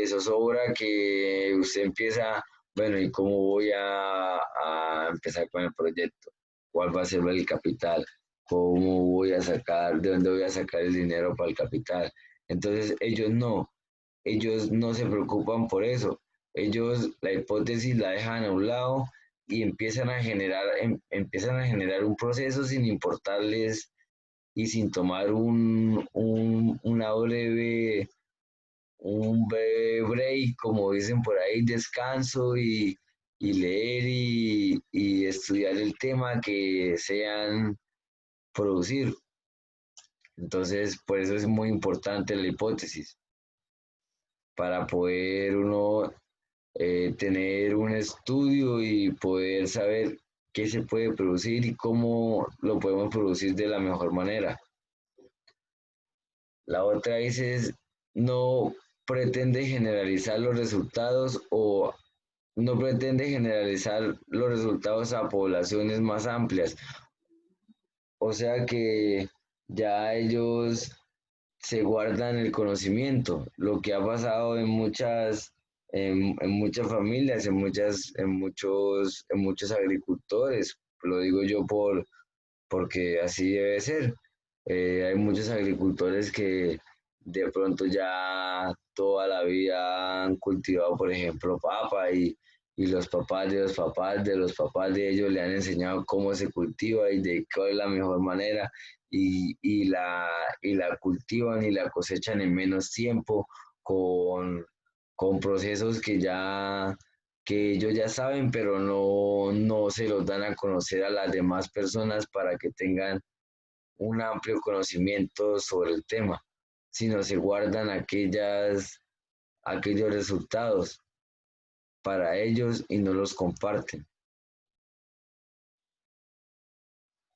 zozobra que usted empieza, bueno, ¿y cómo voy a empezar con el proyecto? ¿Cuál va a ser el capital? ¿Cómo voy a sacar, de dónde voy a sacar el dinero para el capital? Entonces, ellos no se preocupan por eso. Ellos la hipótesis la dejan a un lado y empiezan a generar un proceso sin importarles y sin tomar un breve break, como dicen por ahí, descanso y leer y estudiar el tema que desean producir. Entonces, por eso es muy importante la hipótesis, para poder uno tener un estudio y poder saber qué se puede producir y cómo lo podemos producir de la mejor manera. La otra dice no pretende generalizar los resultados o no pretende generalizar los resultados a poblaciones más amplias. O sea que ya ellos se guardan el conocimiento, lo que ha pasado en muchas familias, en muchos agricultores, lo digo yo porque así debe ser. Hay muchos agricultores que de pronto ya toda la vida han cultivado, por ejemplo, papa y los papás de los papás de los papás de ellos le han enseñado cómo se cultiva y de cuál es la mejor manera y la cultivan y la cosechan en menos tiempo con, con procesos que ellos ya saben, pero no se los dan a conocer a las demás personas para que tengan un amplio conocimiento sobre el tema, sino se guardan aquellos resultados para ellos y no los comparten.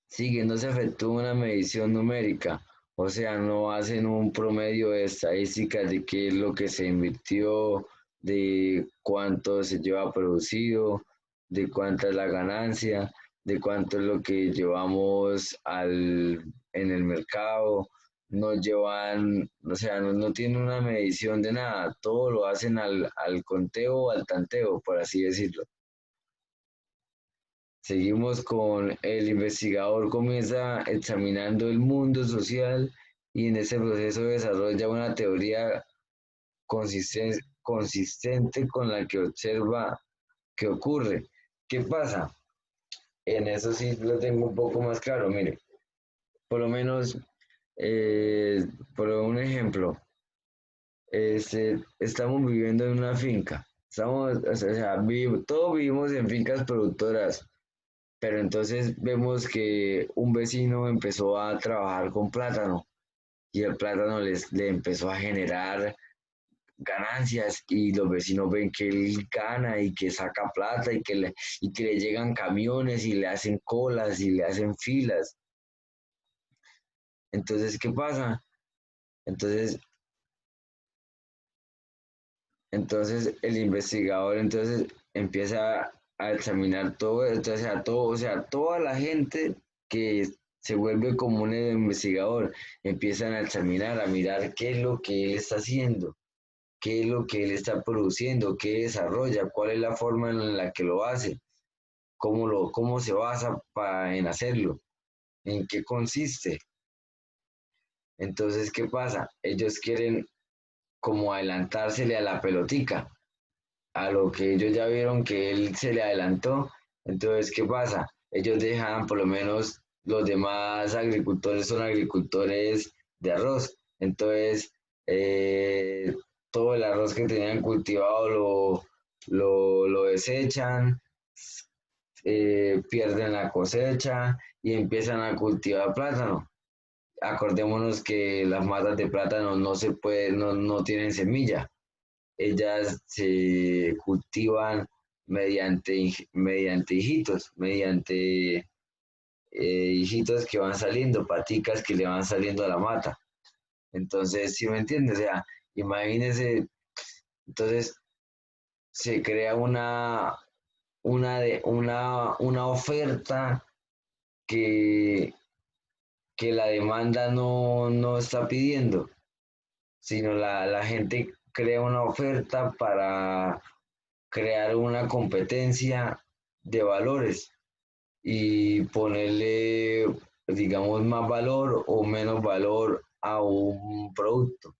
Sigue, no se efectúa una medición numérica, o sea, no hacen un promedio de estadísticas de qué es lo que se invirtió, de cuánto se lleva producido, de cuánta es la ganancia, de cuánto es lo que llevamos en el mercado. No llevan, o sea, no tienen una medición de nada, todo lo hacen al conteo o al tanteo, por así decirlo. Seguimos con el investigador comienza examinando el mundo social y en ese proceso desarrolla una teoría consistente con la que observa qué ocurre. ¿Qué pasa? En eso sí lo tengo un poco más claro. Mire, por lo menos, eh, por un ejemplo, estamos viviendo en una finca. Todos vivimos en fincas productoras. Pero entonces vemos que un vecino empezó a trabajar con plátano y el plátano le empezó a generar ganancias y los vecinos ven que él gana y que saca plata y que le llegan camiones y le hacen colas y le hacen filas. Entonces, ¿qué pasa? Entonces, entonces el investigador entonces empieza a examinar todo, entonces o sea, toda la gente que se vuelve como un investigador empiezan a examinar, a mirar qué es lo que él está haciendo, qué es lo que él está produciendo, qué desarrolla, cuál es la forma en la que lo hace, cómo se basa en hacerlo, en qué consiste. Entonces, ¿qué pasa? Ellos quieren como adelantársele a la pelotica a lo que ellos ya vieron que él se le adelantó. Entonces, ¿qué pasa? Ellos dejan, por lo menos los demás agricultores son agricultores de arroz. Entonces, todo el arroz que tenían cultivado lo desechan, pierden la cosecha y empiezan a cultivar plátano. Acordémonos que las matas de plátano no tienen semilla, ellas se cultivan mediante hijitos, mediante hijitos que van saliendo, paticas que le van saliendo a la mata. Entonces, ¿sí me entiendes? O sea, imagínese, entonces se crea una oferta que, que la demanda no está pidiendo, sino la gente crea una oferta para crear una competencia de valores y ponerle, digamos, más valor o menos valor a un producto.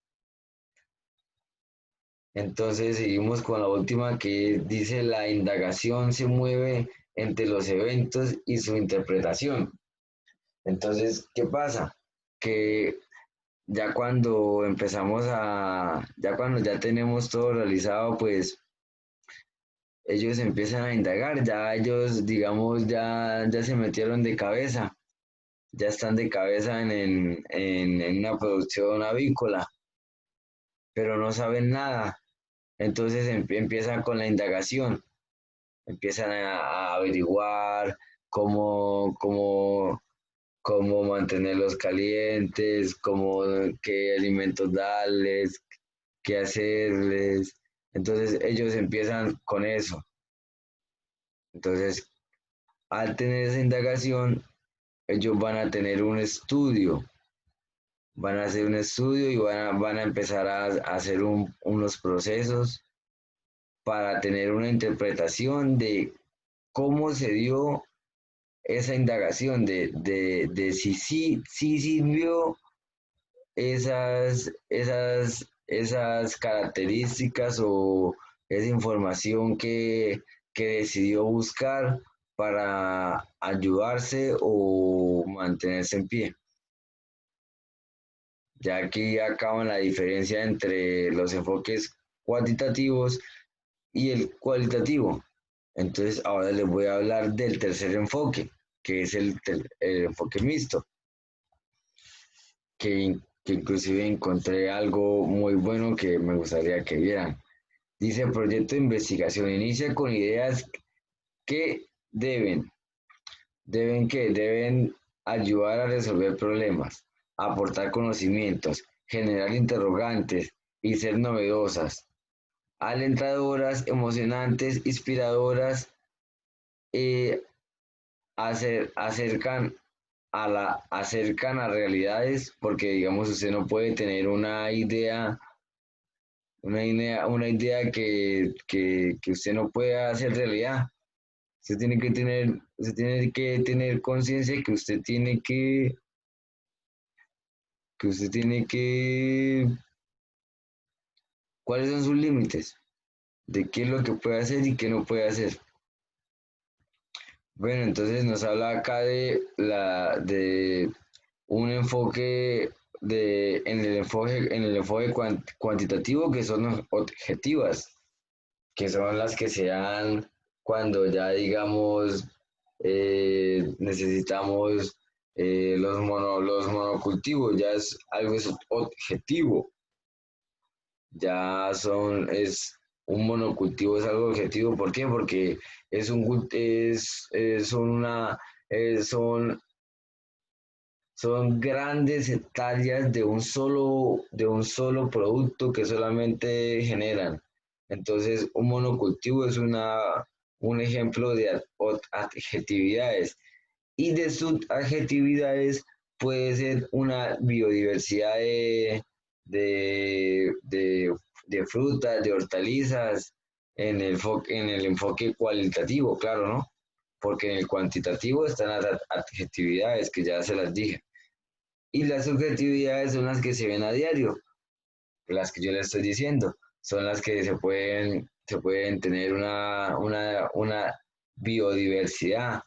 Entonces seguimos con la última que dice la indagación se mueve entre los eventos y su interpretación. Entonces, ¿qué pasa? Que ya cuando ya tenemos todo realizado, pues ellos empiezan a indagar, ya ellos, digamos, ya se metieron de cabeza, ya están de cabeza en una producción avícola, pero no saben nada. Entonces empiezan con la indagación, empiezan a averiguar cómo cómo mantenerlos calientes, qué alimentos darles, qué hacerles. Entonces ellos empiezan con eso. Entonces, al tener esa indagación, ellos van a tener un estudio, van a hacer un estudio y van a empezar a hacer unos procesos para tener una interpretación de cómo se dio esa indagación, de si sí sirvió esas características o esa información que decidió buscar para ayudarse o mantenerse en pie. Ya aquí acaban la diferencia entre los enfoques cuantitativos y el cualitativo. Entonces ahora les voy a hablar del tercer enfoque, que es el enfoque mixto, que inclusive encontré algo muy bueno que me gustaría que vieran. Dice, el proyecto de investigación inicia con ideas que deben ayudar a resolver problemas, aportar conocimientos, generar interrogantes y ser novedosas, alentadoras, emocionantes, inspiradoras, eh, acercan acercan a realidades, porque digamos usted no puede tener una idea que usted no pueda hacer realidad. Usted tiene que tener conciencia que usted tiene que, cuáles son sus límites, de qué es lo que puede hacer y qué no puede hacer. Bueno, entonces nos habla acá de un enfoque en el enfoque cuantitativo, que son objetivas, que son las que se dan cuando ya digamos necesitamos los monocultivos, ya es algo es objetivo, un monocultivo es algo objetivo. ¿Por qué? Porque son son grandes hectáreas de un solo producto que solamente generan. Entonces, un monocultivo es un ejemplo de adjetividades. Y de subadjetividades puede ser una biodiversidad de, de, de frutas, de hortalizas, en el enfoque cualitativo, claro, ¿no? Porque en el cuantitativo están las adjetividades que ya se las dije. Y las subjetividades son las que se ven a diario, las que yo le estoy diciendo, son las que se pueden tener una biodiversidad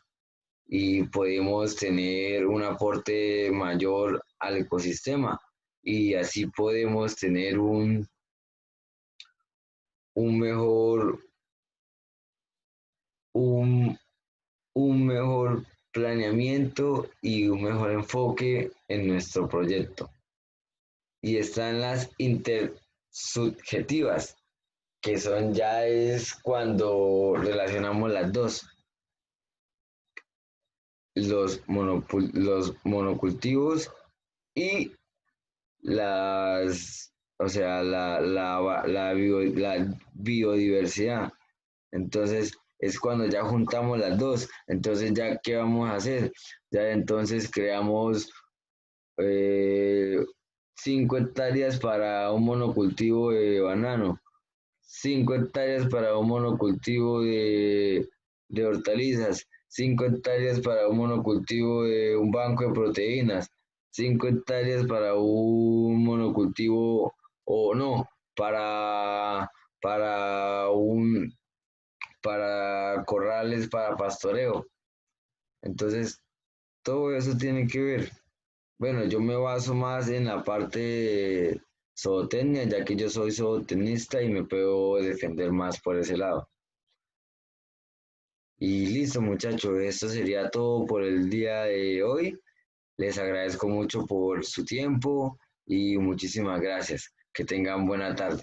y podemos tener un aporte mayor al ecosistema y así podemos tener un mejor, un, un mejor planeamiento y un mejor enfoque en nuestro proyecto. Y están las intersubjetivas, que son ya es cuando relacionamos las dos, los monocultivos y o sea, la biodiversidad. Entonces, es cuando ya juntamos las dos. Entonces, ya, ¿qué vamos a hacer? Ya entonces creamos eh, 5 hectáreas para un monocultivo de banano, 5 hectáreas para un monocultivo de hortalizas, 5 hectáreas para un monocultivo de un banco de proteínas, 5 hectáreas para un monocultivo o no, para, para un, para corrales, para pastoreo. Entonces, todo eso tiene que ver. Bueno, yo me baso más en la parte de zootecnia, ya que yo soy zootecnista y me puedo defender más por ese lado. Y listo, muchachos, esto sería todo por el día de hoy. Les agradezco mucho por su tiempo y muchísimas gracias. Que tengan buena tarde.